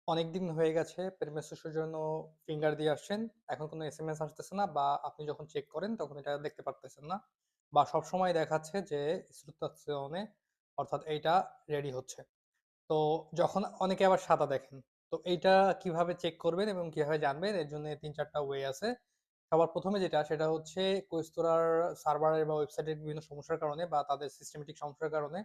অনেকদিন হয়ে গেছে পেমেসের জন্য ফিঙ্গার দিয়ে আসছেন। এখন কোনো এসএমএস আসতেছে না বা আপনি যখন চেক করেন তখন এটা দেখতে পারতেছেন না। বা সবসময় দেখাচ্ছে যে ইস্রুতাচ্যনে অর্থাৎ এইটা রেডি হচ্ছে। তো যখন অনেকে আবার সাদা দেখেন। তো এইটা কিভাবে চেক করবেন এবং কিভাবে জানবেন এর জন্য ৩-৪ টা ওয়ে আছে। সবার ১ম এ যেটা সেটা হচ্ছে কোয়েস্তোরার সার্ভারের বা ওয়েবসাইটের বিভিন্ন সমস্যার কারণে বা তাদের সিস্টেমেটিক সমস্যার কারণে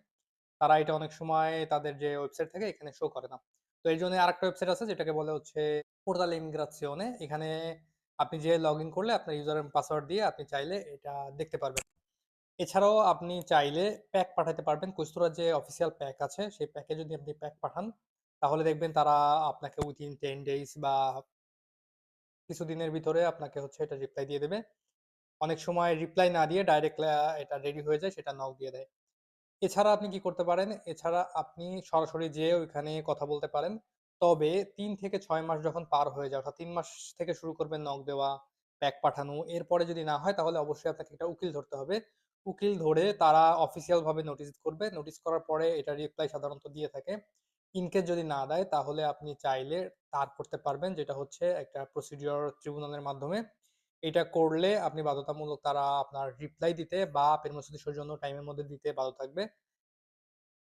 তারা এটা অনেক সময় তাদের যে ওয়েবসাইট থাকে এখানে শো করে না। তো এর জন্য আরেকটা ওয়েবসাইট আছে যেটাকে বলে হচ্ছে পোর্টাল ইমিগ্রাসিওনে। এখানে আপনি যেয়ে লগইন করলে আপনার ইউজার এবং পাসওয়ার্ড দিয়ে আপনি চাইলে এটা দেখতে পারবেন। এছাড়াও আপনি চাইলে প্যাক পাঠাতে পারবেন। কুস্তুরার যে অফিসিয়াল প্যাক আছে সেই প্যাকে যদি আপনি প্যাক পাঠান তাহলে দেখবেন তারা আপনাকে উইথিন 10 ডেইজ বা কিছুদিনের ভিতরে আপনাকে হচ্ছে এটা রিপ্লাই দিয়ে দেবে। অনেক সময় রিপ্লাই না দিয়ে ডাইরেক্ট এটা রেডি হয়ে যায় সেটা নক দিয়ে দেয়। এছাড়া আপনি কি করতে পারেন? এছাড়া আপনি সরাসরি যেয়ে ওইখানে কথা বলতে পারেন। তবে ৩ থেকে ৬ মাস যখন পার হয়ে যায়, অর্থাৎ ৩ মাস থেকে শুরু করবেন নক দেওয়া, প্যাক পাঠানো। এরপরে যদি না হয় তাহলে অবশ্যই আপনাকে একটা উকিল ধরতে হবে। উকিল ধরে তারা অফিসিয়াল ভাবে নোটিস করবে। নোটিস করার পরে এটার রিপ্লাই সাধারণত দিয়ে থাকে। ইন কেস যদি না দেয় তাহলে আপনি চাইলে তার করতে পারবেন যেটা হচ্ছে একটা প্রসিডিউর ট্রিব্যুনালের মাধ্যমে। এটা করলে আপনি বাধ্যতামূলক তারা আপনার রিপ্লাই দিতে বা পেনশন ইস্যুর জন্য টাইমের মধ্যে দিতে বাধ্য থাকবে।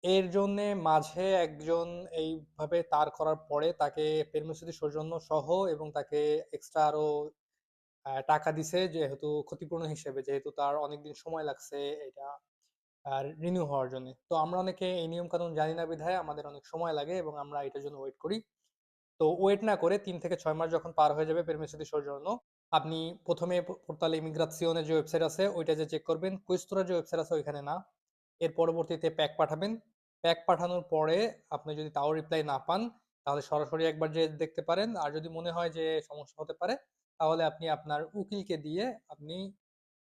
এর জন্যে মাঝে একজন এইভাবে তার করার পরে তাকে পেরমিসিডি সৌজন্য সহ এবং তাকে এক্সট্রা আরো টাকা দিছে যেহেতু ক্ষতিপূরণ হিসেবে যেহেতু তার অনেকদিন সময় লাগছে এটা রিনিউ হওয়ার জন্য। তো আমরা অনেকে এই নিয়ম কানুন জানি না বিধায় আমাদের অনেক সময় লাগে এবং আমরা এটার জন্য ওয়েট করি। তো ওয়েট না করে ৩ থেকে ৬ মাস যখন পার হয়ে যাবে পেরমিসিডি সৌজন্য আপনি ১ম এ পোর্টাল ইমিগ্রাসিওনের যে ওয়েবসাইট আছে ওইটা যে চেক করবেন। কুইস্তোরার যে ওয়েবসাইট আছে ওইখানে না। এর পরবর্তীতে প্যাক পাঠাবেন। প্যাক পাঠানোর পরে আপনি যদি তাও রিপ্লাই না পান, তাহলে সরাসরি একবার যেয়ে দেখতে পারেন। আর যদি মনে হয় যে সমস্যা হতে পারে, তাহলে আপনি আপনার উকিলকে দিয়ে আপনি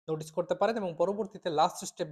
নোটিস করতে পারেন এবং পরবর্তীতে লাস্ট স্টেপ